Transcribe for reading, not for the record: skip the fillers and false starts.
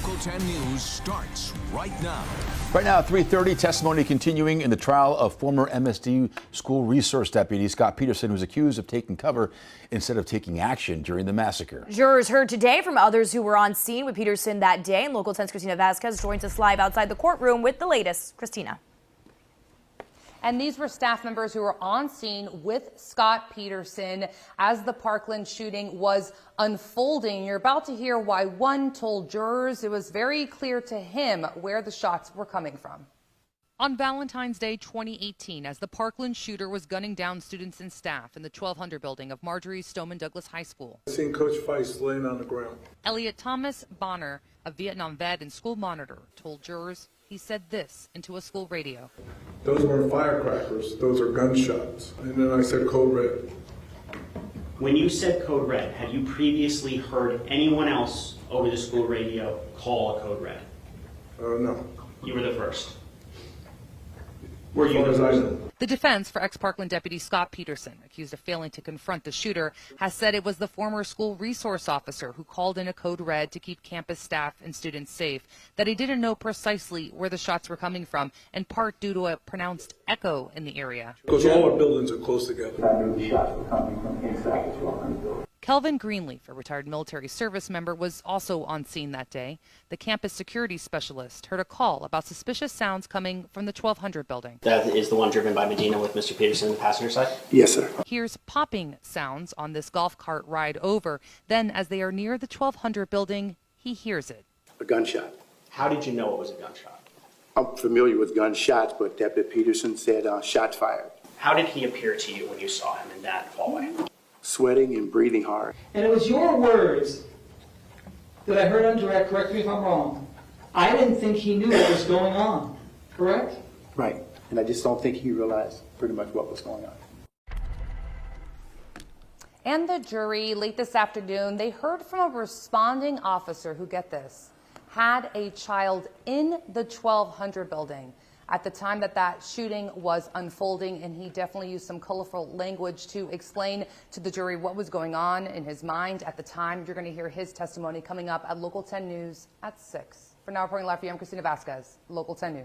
Local 10 News starts right now. Right now, at 3:30, testimony continuing in the trial of former MSD school resource deputy Scott Peterson, who's accused of taking cover instead of taking action during the massacre. Jurors heard today from others who were on scene with Peterson that day, and Local 10's Christina Vasquez joins us live outside the courtroom with the latest. Christina. And these were staff members who were on scene with Scott Peterson as the Parkland shooting was unfolding. You're about to hear why one told jurors it was very clear to him where the shots were coming from. On Valentine's Day 2018, as the Parkland shooter was gunning down students and staff in the 1200 building of Marjory's Stoneman Douglas High School. I seen Coach Feist laying on the ground. Elliot Thomas Bonner, a Vietnam vet and school monitor, told jurors he said this into a school radio. Those weren't firecrackers, those are gunshots. And then I said code red. When you said code red, had you previously heard anyone else over the school radio call a code red? No. You were the first. Were you As far as I know. The defense for ex-Parkland deputy Scott Peterson, accused of failing to confront the shooter, has said it was the former school resource officer who called in a code red to keep campus staff and students safe, that he didn't know precisely where the shots were coming from, in part due to a pronounced echo in the area. Because all our buildings are close together. I knew the shots were coming from inside the 1200 building. Kelvin Greenleaf, a retired military service member, was also on scene that day. The campus security specialist heard a call about suspicious sounds coming from the 1200 building. That is the one driven by Medina with Mr. Peterson on the passenger side? Yes, sir. Here's popping sounds on this golf cart ride over. Then, as they are near the 1200 building, he hears it. A gunshot. How did you know it was a gunshot? I'm familiar with gunshots, but Deputy Peterson said shot fired. How did he appear to you when you saw him in that hallway? Sweating and breathing hard. And it was your words that I heard on direct, correct me if I'm wrong. I didn't think he knew what was going on, correct? Right. And I just don't think he realized pretty much what was going on. And the jury, late this afternoon, they heard from a responding officer who, get this, had a child in the 1200 building at the time that shooting was unfolding, and he definitely used some colorful language to explain to the jury what was going on in his mind at the time. You're going to hear his testimony coming up at Local 10 News at 6. For now, reporting live for you, I'm Christina Vasquez, Local 10 News.